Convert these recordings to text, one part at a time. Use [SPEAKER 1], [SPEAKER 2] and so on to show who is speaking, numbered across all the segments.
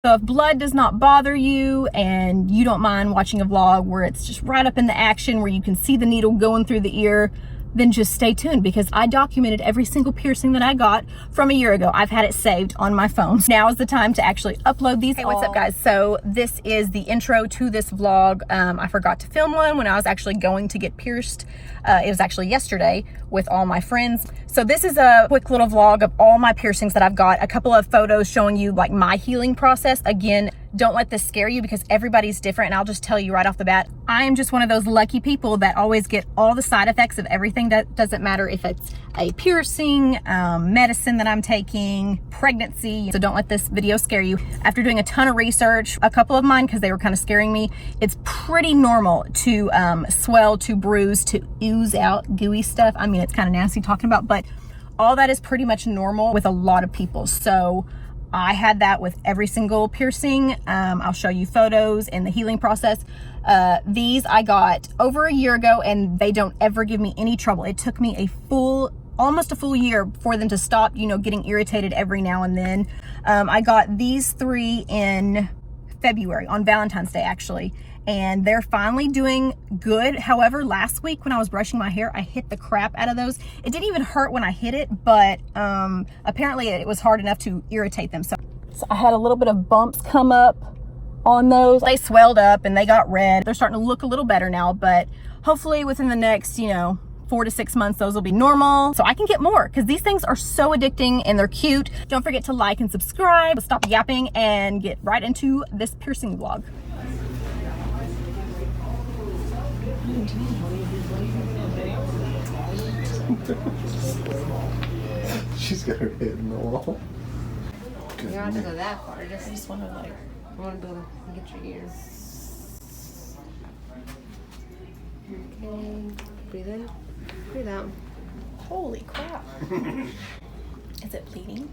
[SPEAKER 1] So if blood does not bother you and you don't mind watching a vlog where it's just right up in the action, where you can see the needle going through the ear, then just stay tuned, because I documented every single piercing that I got from a year ago. I've had it saved on my phone. Now is the time to actually upload these. Hey, what's up guys? So this is the intro to this vlog. I forgot to film one when I was actually going to get pierced. It was actually yesterday with all my friends. So this is a quick little vlog of all my piercings that I've got. A couple of photos showing you like my healing process. Again, don't let this scare you because everybody's different, and I'll just tell you right off the bat, I am just one of those lucky people that always get all the side effects of everything. That doesn't matter if it's a piercing, medicine that I'm taking, pregnancy. So don't let this video scare you. After doing a ton of research, a couple of mine, because they were kind of scaring me, it's pretty normal to swell, to bruise, to ooze out gooey stuff. I mean, it's kind of nasty talking about, but all that is pretty much normal with a lot of people. So I had that with every single piercing. I'll show you photos and the healing process. These I got over a year ago, and they don't ever give me any trouble. It took me almost a full year for them to stop, you know, getting irritated every now and then. I got these 3 in February, on Valentine's Day actually, and they're finally doing good. However, last week when I was brushing my hair, I hit the crap out of those. It didn't even hurt when I hit it, but apparently it was hard enough to irritate them. So I had a little bit of bumps come up on those. They swelled up and they got red. They're starting to look a little better now, but hopefully within the next, you know, 4 to 6 months, those will be normal, so I can get more, because these things are so addicting and they're cute. Don't forget to like and subscribe. Stop yapping and get right into this piercing vlog.
[SPEAKER 2] She's got her head in the wall.
[SPEAKER 3] You don't have to go that far. I just want to I want to get your ears. Okay. Breathe in. Breathe out.
[SPEAKER 1] Holy crap. Is it bleeding?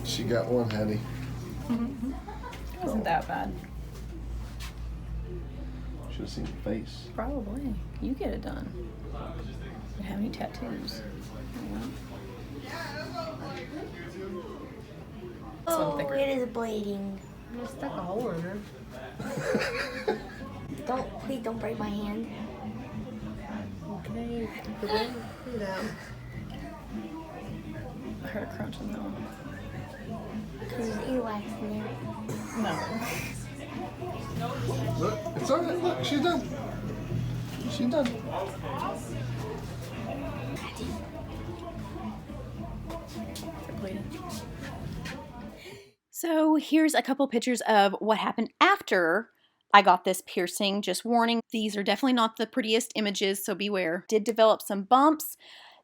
[SPEAKER 2] She got one, honey.
[SPEAKER 1] It wasn't that bad.
[SPEAKER 2] Should have seen your face.
[SPEAKER 1] Probably. You get it done. You have any tattoos?
[SPEAKER 4] Oh, it is bleeding.
[SPEAKER 3] I stuck a hole in her.
[SPEAKER 4] Please don't break my hand.
[SPEAKER 3] Okay. Breathe in. Breathe out.
[SPEAKER 1] I heard a crunch in that one.
[SPEAKER 4] Because there's earwax in there.
[SPEAKER 1] No.
[SPEAKER 2] Look, it's all right. Look, she's done. She's done.
[SPEAKER 1] So here's a couple pictures of what happened after I got this piercing. Just warning, these are definitely not the prettiest images, so beware. Did develop some bumps.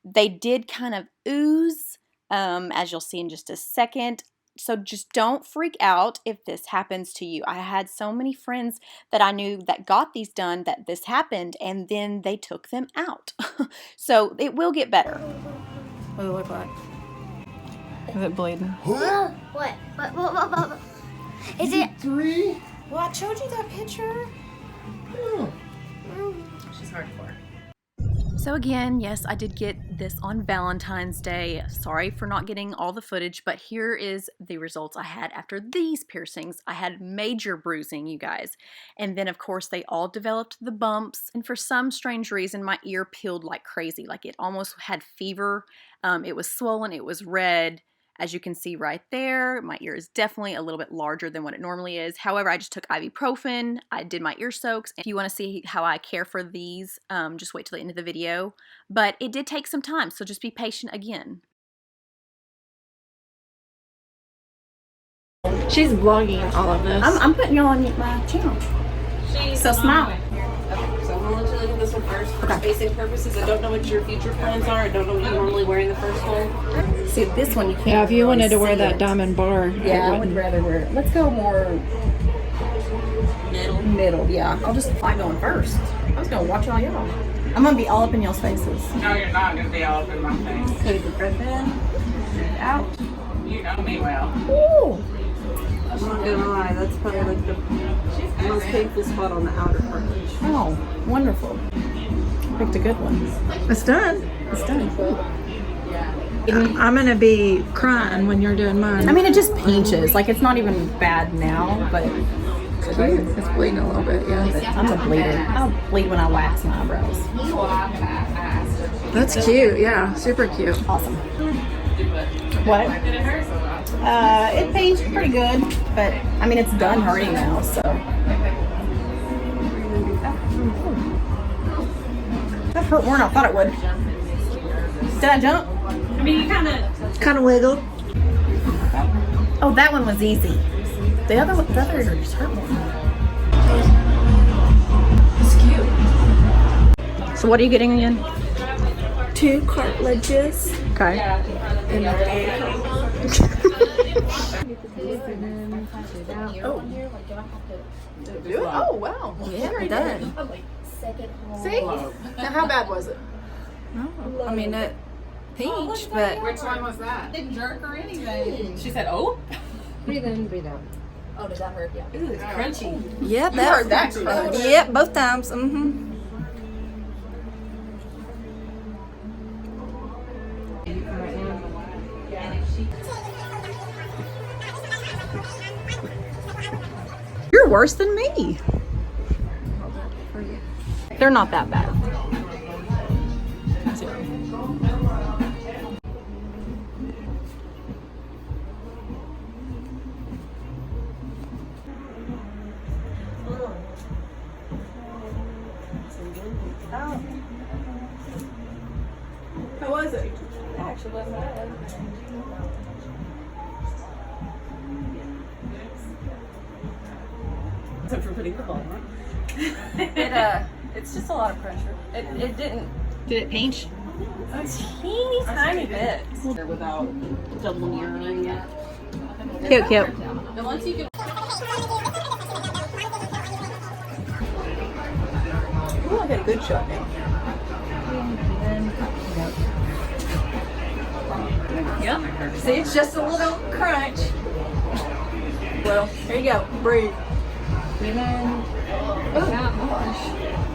[SPEAKER 1] They did kind of ooze, as you'll see in just a second. So just don't freak out if this happens to you. I had so many friends that I knew that got these done that this happened, and then they took them out. So it will get better. What does it look like? Is it bleeding?
[SPEAKER 4] What? Is it?
[SPEAKER 2] 3?
[SPEAKER 1] Well, I showed you that picture.
[SPEAKER 2] Oh.
[SPEAKER 1] She's hardcore. So again, yes, I did get this on Valentine's Day. Sorry for not getting all the footage, but here is the results I had after these piercings. I had major bruising, you guys. And then of course they all developed the bumps. And for some strange reason, my ear peeled like crazy. Like it almost had fever. It was swollen, it was red. As you can see right there, my ear is definitely a little bit larger than what it normally is. However, I just took ibuprofen. I did my ear soaks. If you want to see how I care for these, just wait till the end of the video. But it did take some time, so just be patient again.
[SPEAKER 3] She's vlogging all of this.
[SPEAKER 1] I'm putting y'all on my channel. So smile.
[SPEAKER 3] Okay, so I'm gonna let you look at this one first. For spacing purposes, I don't know what your future plans are. I don't know what you're normally wearing the first one.
[SPEAKER 1] See, this one you can't.
[SPEAKER 5] Yeah, if you
[SPEAKER 1] really
[SPEAKER 5] wanted to wear
[SPEAKER 1] see
[SPEAKER 5] that
[SPEAKER 1] it.
[SPEAKER 5] diamond bar.
[SPEAKER 1] Yeah, I would rather wear it. Let's go more middle. Yeah, I'll just fly going first. I was gonna watch all y'all. I'm gonna be all up in y'all's faces.
[SPEAKER 6] No, you're not going to be all up in my face.
[SPEAKER 1] Okay, the breath in, breathe out.
[SPEAKER 6] You know me well.
[SPEAKER 1] Ooh.
[SPEAKER 3] I'm not gonna lie, that's probably like the most painful spot on the outer part.
[SPEAKER 1] Oh, wonderful. Picked a good one.
[SPEAKER 5] It's done.
[SPEAKER 1] It's done.
[SPEAKER 5] I'm gonna be crying when you're doing mine.
[SPEAKER 1] I mean, it just pinches. Like, it's not even bad now, but
[SPEAKER 5] It's bleeding a little bit, yeah.
[SPEAKER 1] I'm a bleeder. I'll bleed when I wax my eyebrows.
[SPEAKER 5] That's cute, yeah, super cute.
[SPEAKER 1] Awesome. What? It pains pretty good, but I mean, it's done hurting now, so. That hurt more than I thought it would. Did I jump?
[SPEAKER 3] I mean, you kind of
[SPEAKER 5] Wiggled.
[SPEAKER 1] Oh, that one was easy. The other just hurt more. It's cute. So what are you getting again?
[SPEAKER 5] 2 cartilages.
[SPEAKER 1] Okay.
[SPEAKER 5] And
[SPEAKER 1] Oh, wow.
[SPEAKER 5] yeah, we're done.
[SPEAKER 1] See?
[SPEAKER 5] Now, how bad was it? No, I mean, it pinched, but
[SPEAKER 6] Which one was that? Didn't jerk or anything. She said, oh.
[SPEAKER 3] breathe in, breathe out.
[SPEAKER 1] Oh, does that hurt? Yeah.
[SPEAKER 3] Ooh, it's crunchy.
[SPEAKER 5] yeah,
[SPEAKER 1] You heard that crunch.
[SPEAKER 5] Yep, both times. Mm-hmm.
[SPEAKER 1] You're worse than me. They're not that bad.
[SPEAKER 5] How was it?
[SPEAKER 3] Actually, wasn't bad. Except for putting the ball on. It's just a lot of pressure. It didn't.
[SPEAKER 1] Did it pinch?
[SPEAKER 3] A teeny tiny bit. Without doubling your ring yet.
[SPEAKER 1] Cute, cute.
[SPEAKER 3] And once you get.
[SPEAKER 1] Ooh, I got a good shot now.
[SPEAKER 3] Yep. See, it's just a little crunch.
[SPEAKER 1] Well, here you go. Breathe.
[SPEAKER 3] And then.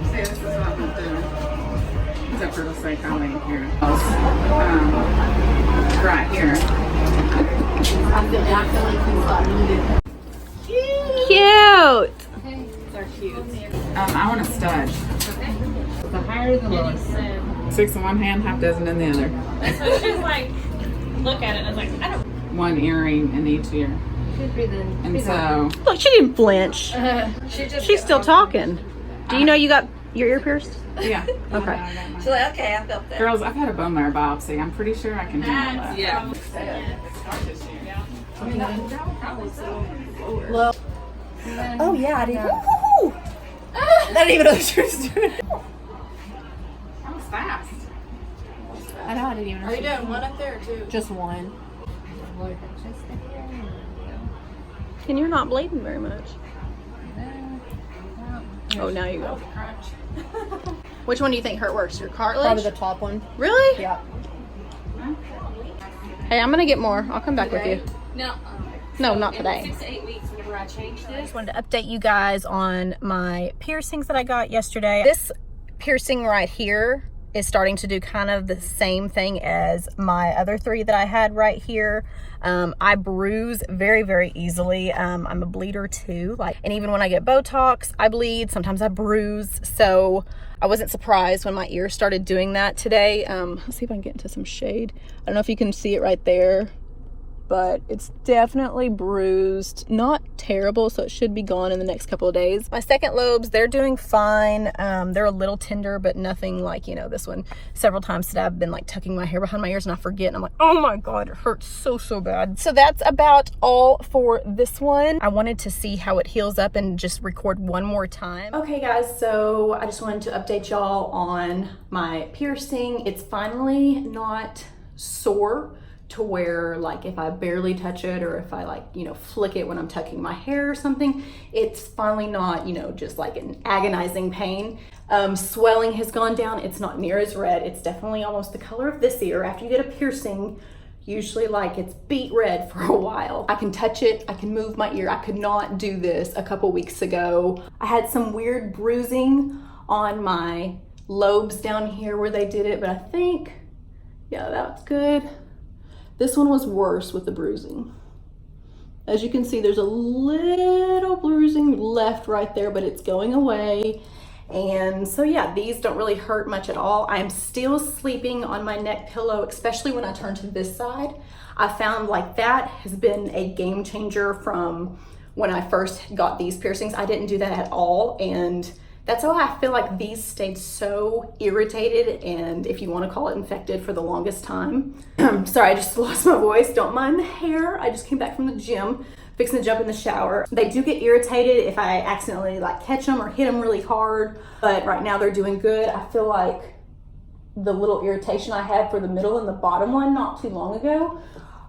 [SPEAKER 6] See, this is what I'm doing. Except for the sake I'm laying here. Right here.
[SPEAKER 1] Cute.
[SPEAKER 3] They're cute.
[SPEAKER 6] I want a stud.
[SPEAKER 3] The higher the lower.
[SPEAKER 6] 6 in one hand, half dozen in the other.
[SPEAKER 3] So she's like, look at it, and I was like, I don't.
[SPEAKER 6] One earring in each ear. And so,
[SPEAKER 1] Look, she didn't flinch. She's still talking. Do you know you got your ear pierced?
[SPEAKER 6] yeah.
[SPEAKER 1] Okay.
[SPEAKER 3] She's like, okay, I felt that.
[SPEAKER 6] Girls, I've had a bone marrow biopsy. I'm pretty sure I can handle that.
[SPEAKER 3] Yeah.
[SPEAKER 1] Oh yeah, I didn't. Woo! I didn't even know she was doing it.
[SPEAKER 6] That was fast.
[SPEAKER 1] I know, I didn't even know.
[SPEAKER 5] Are you doing one up there or 2?
[SPEAKER 1] Just one. And you're not bleeding very much. Oh, now you go. Which one do you think hurt worse? Your cartilage?
[SPEAKER 7] Probably the top one.
[SPEAKER 1] Really?
[SPEAKER 7] Yeah.
[SPEAKER 1] Hey, I'm gonna get more. I'll come back with you.
[SPEAKER 3] No.
[SPEAKER 1] No, not today.
[SPEAKER 3] 6 to 8 weeks whenever I change
[SPEAKER 1] I
[SPEAKER 3] this.
[SPEAKER 1] just wanted to update you guys on my piercings that I got yesterday. This piercing right here is starting to do kind of the same thing as my other 3 that I had right here. I bruise very, very easily. I'm a bleeder too. And even when I get Botox, I bleed. Sometimes I bruise. So I wasn't surprised when my ear started doing that today. Let's see if I can get into some shade. I don't know if you can see it right there, but it's definitely bruised. Not terrible, so it should be gone in the next couple of days. My second lobes, they're doing fine. They're a little tender, but nothing like, you know, this one. Several times today I've been like tucking my hair behind my ears and I forget, and I'm like, oh my God, it hurts so, so bad. So that's about all for this one. I wanted to see how it heals up and just record one more time. Okay guys, so I just wanted to update y'all on my piercing. It's finally not sore to where like if I barely touch it or if I like, you know, flick it when I'm tucking my hair or something, it's finally not, you know, just like an agonizing pain. Swelling has gone down. It's not near as red. It's definitely almost the color of this ear. After you get a piercing, usually like it's beet red for a while. I can touch it, I can move my ear. I could not do this a couple weeks ago. I had some weird bruising on my lobes down here where they did it, but I think, yeah, that's good. This one was worse with the bruising. As you can see, there's a little bruising left right there, but it's going away. And so yeah, these don't really hurt much at all. I'm still sleeping on my neck pillow, especially when I turn to this side. I found like that has been a game changer from when I first got these piercings. I didn't do that at all, and that's why I feel like these stayed so irritated, and if you want to call it infected, for the longest time. Sorry, I just lost my voice. Don't mind the hair. I just came back from the gym, fixing to jump in the shower. They do get irritated if I accidentally like catch them or hit them really hard, but right now they're doing good. I feel like the little irritation I had for the middle and the bottom one not too long ago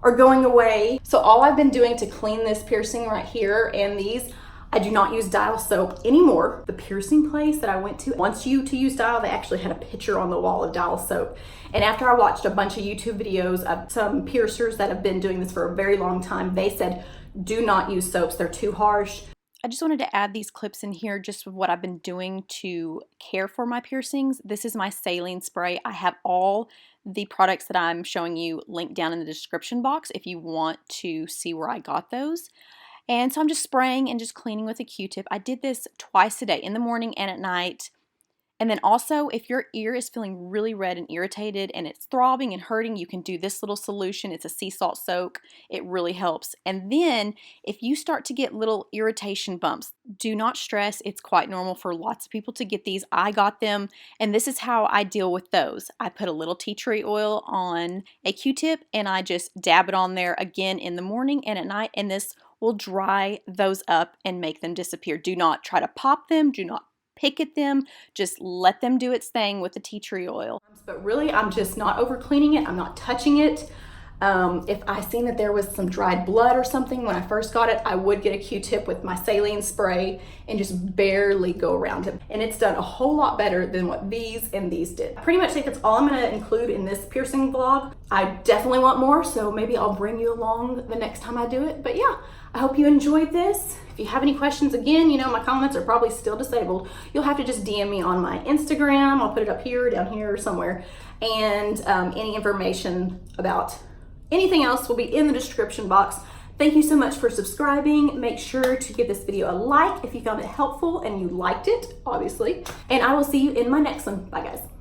[SPEAKER 1] are going away. So all I've been doing to clean this piercing right here and these, I do not use Dial soap anymore. The piercing place that I went to wants you to use Dial. They actually had a picture on the wall of Dial soap. And after I watched a bunch of YouTube videos of some piercers that have been doing this for a very long time, they said, do not use soaps, they're too harsh. I just wanted to add these clips in here just with what I've been doing to care for my piercings. This is my saline spray. I have all the products that I'm showing you linked down in the description box if you want to see where I got those. And so I'm just spraying and just cleaning with a Q-tip. I did this twice a day, in the morning and at night. And then also, if your ear is feeling really red and irritated and it's throbbing and hurting, you can do this little solution. It's a sea salt soak. It really helps. And then if you start to get little irritation bumps, do not stress. It's quite normal for lots of people to get these. I got them, and this is how I deal with those. I put a little tea tree oil on a Q-tip and I just dab it on there again in the morning and at night, and this will dry those up and make them disappear. Do not try to pop them. Do not pick at them. Just let them do its thing with the tea tree oil. But really, I'm just not over cleaning it. I'm not touching it. If I seen that there was some dried blood or something when I first got it, I would get a Q-tip with my saline spray and just barely go around it. And it's done a whole lot better than what these and these did. I pretty much think that's all I'm gonna include in this piercing vlog. I definitely want more, so maybe I'll bring you along the next time I do it. But yeah, I hope you enjoyed this. If you have any questions, again, you know, my comments are probably still disabled. You'll have to just DM me on my Instagram. I'll put it up here, down here, or somewhere. And any information about anything else will be in the description box. Thank you so much for subscribing. Make sure to give this video a like if you found it helpful and you liked it, obviously. And I will see you in my next one. Bye, guys.